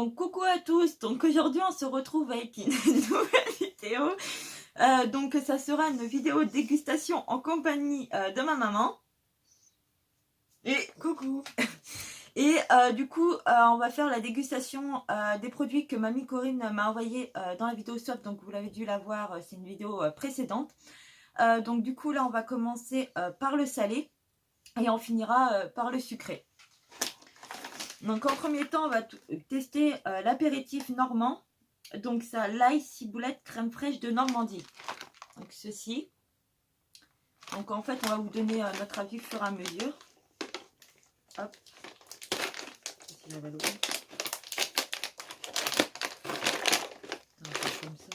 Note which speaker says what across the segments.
Speaker 1: Donc coucou à tous, donc aujourd'hui on se retrouve avec une nouvelle vidéo. Donc ça sera une vidéo dégustation en compagnie de ma maman. Et coucou. Et du coup on va faire la dégustation des produits que mamie Corinne m'a envoyé dans la vidéo swap. Donc vous l'avez dû la voir, c'est une vidéo précédente. Donc du coup là on va commencer par le salé et on finira par le sucré. Donc en premier temps, on va tester l'apéritif normand. Donc ça, l'ail, ciboulette, crème fraîche de Normandie. Donc ceci. Donc en fait, on va vous donner notre avis au fur et à mesure. Hop. Si j'avais l'eau. Comme ça.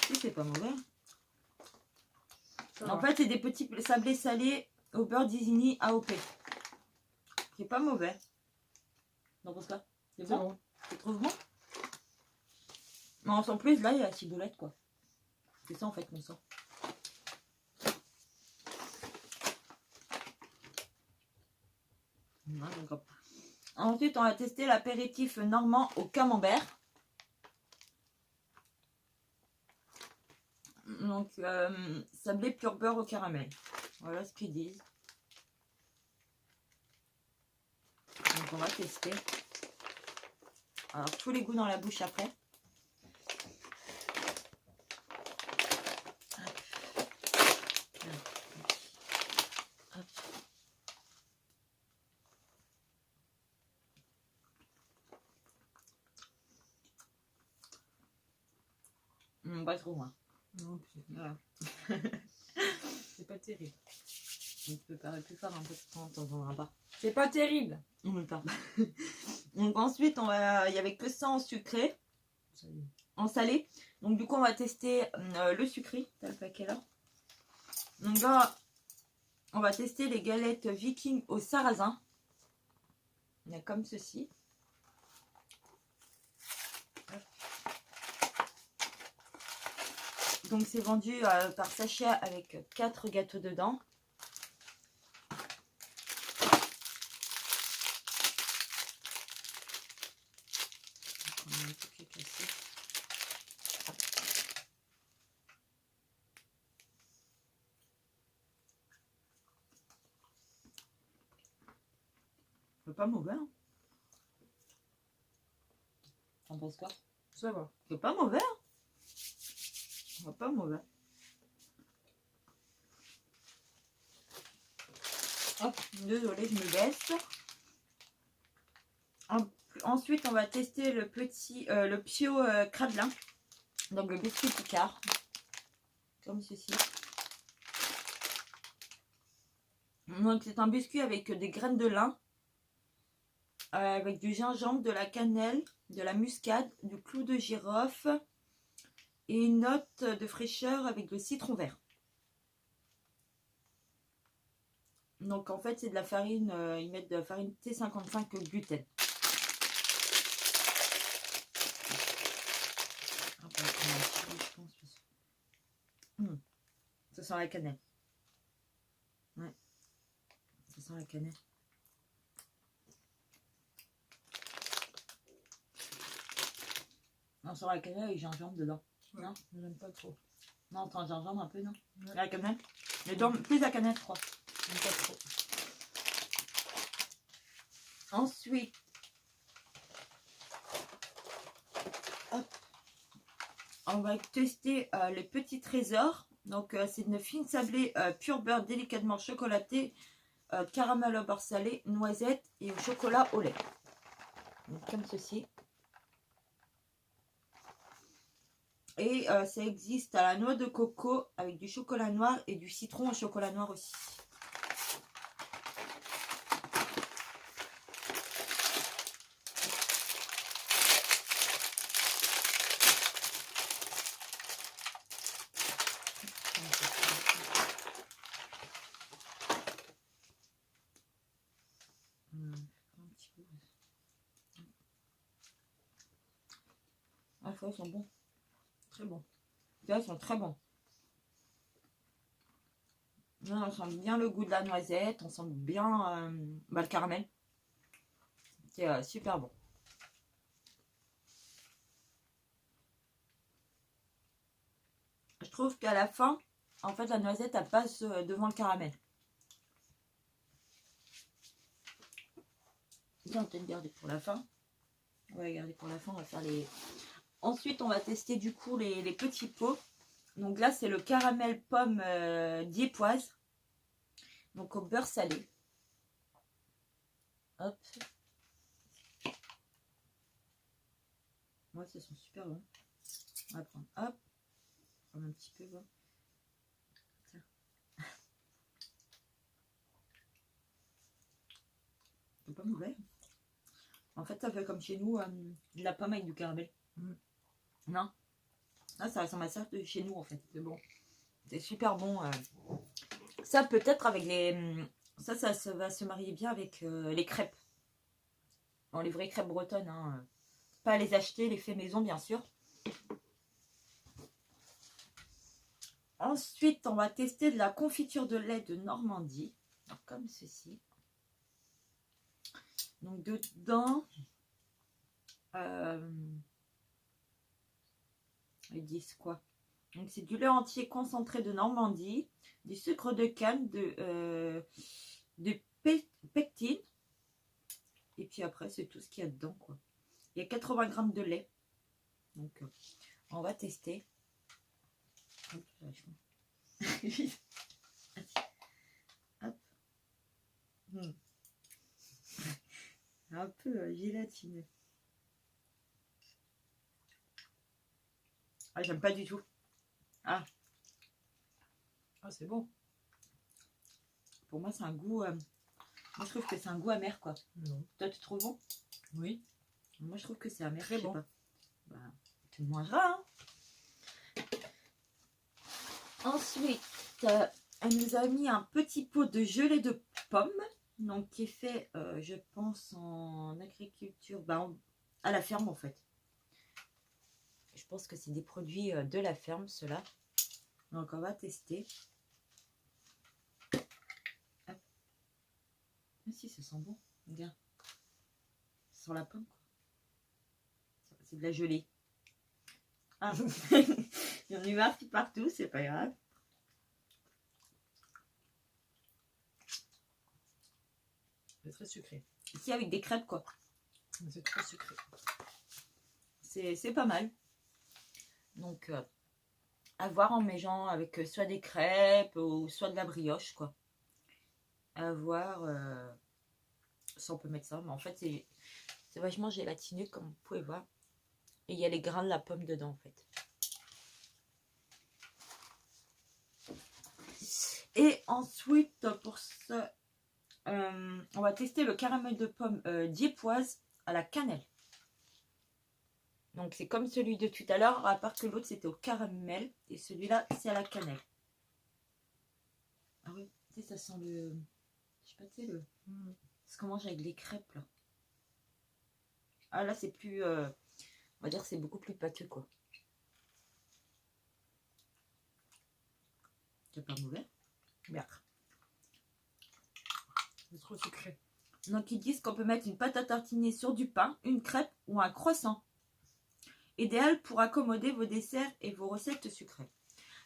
Speaker 1: Si, c'est pas mauvais. En fait, c'est des petits sablés salés au beurre d'Isigny AOP. C'est pas mauvais. Donc pour ça, c'est bon. Tu trouves bon? Mais en plus, là, il y a la ciboulette, quoi. C'est ça, en fait, mon sang. Ensuite, on va tester l'apéritif normand au camembert. Donc, sablé pur beurre au caramel. Voilà ce qu'ils disent. Donc, on va tester. Alors, tous les goûts dans la bouche après. Hop. Pas trop, moi.
Speaker 2: Non,
Speaker 1: Voilà.
Speaker 2: c'est pas terrible.
Speaker 1: On peut paraître plus fort un peu de temps, on n'entendra pas.
Speaker 2: C'est pas terrible.
Speaker 1: On ne parle pas. Donc ensuite, il n'y avait que ça en sucré, en salé. Donc du coup, on va tester le sucré. T'as le paquet là. Donc là, on va tester les galettes Viking au sarrasin. Il y a comme ceci. Donc c'est vendu par sachet avec 4 gâteaux dedans. C'est pas mauvais. Hein. T'en penses quoi?
Speaker 2: Ça va.
Speaker 1: C'est pas mauvais. Hein. C'est pas mauvais. Hop, désolée, je me baisse. Ensuite, on va tester le petit, le Pio Cradelin. Donc le biscuit Picard. Comme ceci. Donc c'est un biscuit avec des graines de lin. Avec du gingembre, de la cannelle, de la muscade, du clou de girofle. Et une note de fraîcheur avec le citron vert. Donc en fait c'est de la farine, ils mettent de la farine T55 gluten. Ça sent la cannelle. Ouais. Ça sent la cannelle. On sent la cannelle avec gingembre dedans.
Speaker 2: Ouais.
Speaker 1: Non,
Speaker 2: je n'aime pas trop.
Speaker 1: non, t'en gingembre un peu, non?
Speaker 2: Ouais.
Speaker 1: La cannelle. Mais plus la cannelle, je crois.
Speaker 2: J'aime pas trop.
Speaker 1: Ensuite, hop, on va tester les petits trésors. Donc, c'est une fine sablée pur beurre délicatement chocolaté, caramel au beurre salé, noisette et au chocolat au lait. Donc, comme ceci. Et ça existe à la noix de coco avec du chocolat noir et du citron au chocolat noir aussi. Ah, ça, ils sont bons.
Speaker 2: Très bon.
Speaker 1: Là, ils sont très bons. Là, on sent bien le goût de la noisette, on sent bien le caramel. C'est super bon. Je trouve qu'à la fin, en fait, la noisette, elle passe devant le caramel. Tiens, on va peut-être garder pour la fin. On va les garder pour la fin, on va faire les... Ensuite, on va tester du coup les petits pots. Donc là, c'est le caramel pomme Diepoise. Donc au beurre salé. Hop. Ouais, ça sent super bon. On va prendre, hop. Prendre un petit peu, bon. Tiens. C'est pas mauvais. En fait, ça fait comme chez nous, de la pomme avec du caramel. Non. Là, ça ressemble à ça de chez nous, en fait. C'est bon. C'est super bon. Ça, peut-être avec les... Ça va se marier bien avec les crêpes. Bon, les vraies crêpes bretonnes. Hein. Pas les acheter, les faits maison, bien sûr. Ensuite, on va tester de la confiture de lait de Normandie. Alors, comme ceci. Donc, dedans... ils disent quoi? Donc, c'est du lait entier concentré de Normandie, du sucre de canne, de pectine. Et puis après, c'est tout ce qu'il y a dedans, quoi. Il y a 80 grammes de lait. Donc, on va tester. Hop, hop. Un peu gélatineux. Ah, j'aime pas du tout. Ah,
Speaker 2: c'est bon.
Speaker 1: pour moi, c'est un goût... moi, je trouve que c'est un goût amer, quoi.
Speaker 2: Non.
Speaker 1: Toi, tu trouves bon?
Speaker 2: Oui.
Speaker 1: Moi, je trouve que c'est amer.
Speaker 2: Très bon.
Speaker 1: Pas. Bah, tu le mangeras, hein. Ensuite, elle nous a mis un petit pot de gelée de pommes. Donc, qui est fait, je pense, en agriculture, à la ferme, en fait. Je pense que c'est des produits de la ferme, ceux-là. Donc, on va tester. Hop. Ah, si, ça sent bon. Regarde. Ça sent la pomme, quoi. C'est de la gelée. Ah. Il y en a eu marre partout, c'est pas grave.
Speaker 2: C'est très sucré.
Speaker 1: Ici, avec des crêpes, quoi.
Speaker 2: C'est trop sucré.
Speaker 1: C'est pas mal. Donc, à voir en mélangeant avec soit des crêpes ou soit de la brioche, quoi. À voir si on peut mettre ça. Mais en fait, c'est vachement gélatineux, comme vous pouvez voir. Et il y a les grains de la pomme dedans, en fait. Et ensuite, pour ça, on va tester le caramel de pomme Diepoise à la cannelle. Donc, c'est comme celui de tout à l'heure, à part que l'autre, c'était au caramel. Et celui-là, c'est à la cannelle. Ah oui, tu sais, ça sent le... Je sais pas, tu sais, le... Ce qu'on mange avec les crêpes, là. Ah, là, c'est plus... on va dire que c'est beaucoup plus pâteux, quoi. C'est pas mauvais. Bien.
Speaker 2: C'est trop sucré.
Speaker 1: Donc, ils disent qu'on peut mettre une pâte à tartiner sur du pain, une crêpe ou un croissant. Idéal pour accommoder vos desserts et vos recettes sucrées.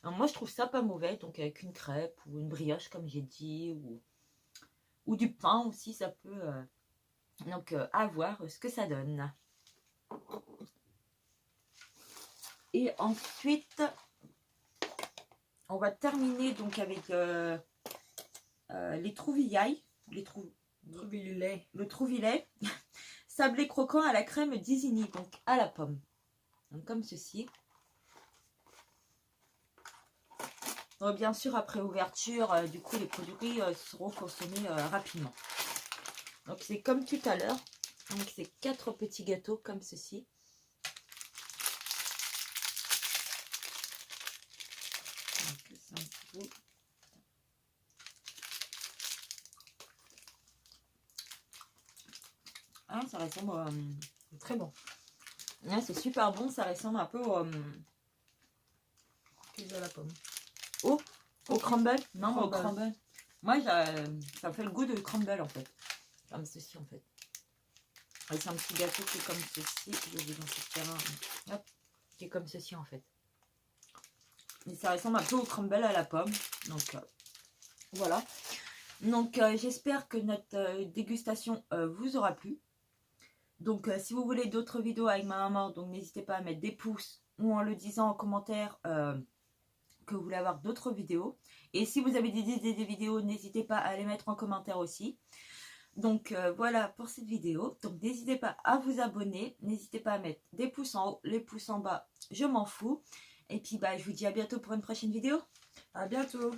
Speaker 1: Alors, moi, je trouve ça pas mauvais. Donc, avec une crêpe ou une brioche, comme j'ai dit, ou du pain aussi, ça peut... Donc, à voir ce que ça donne. Et ensuite, on va terminer donc avec les trouvillailles. Le trouvillet. Sablé croquant à la crème d'Isigny, donc à la pomme. Donc, comme ceci. Donc, bien sûr, après ouverture, du coup, les produits seront consommés rapidement. Donc, c'est comme tout à l'heure. Donc, c'est 4 petits gâteaux comme ceci. Donc, c'est un petit peu... Ah, ça ressemble
Speaker 2: C'est très bon.
Speaker 1: Ah, c'est super bon, ça ressemble un peu
Speaker 2: Pizza à la pomme.
Speaker 1: Au crumble? Non, mais au
Speaker 2: Crumble.
Speaker 1: crumble. Moi, ça me fait le goût de crumble en fait. Comme ceci en fait. Et c'est un petit gâteau qui est comme ceci. Je vais vous en sortir un. Hop. Qui est comme ceci en fait. Et ça ressemble un peu au crumble à la pomme. Donc voilà. Donc j'espère que notre dégustation vous aura plu. Donc si vous voulez d'autres vidéos avec ma maman, donc n'hésitez pas à mettre des pouces ou en le disant en commentaire que vous voulez avoir d'autres vidéos. Et si vous avez des idées de vidéos, n'hésitez pas à les mettre en commentaire aussi. Donc voilà pour cette vidéo. Donc n'hésitez pas à vous abonner. N'hésitez pas à mettre des pouces en haut, les pouces en bas, je m'en fous. Et puis bah, je vous dis à bientôt pour une prochaine vidéo.
Speaker 2: À bientôt.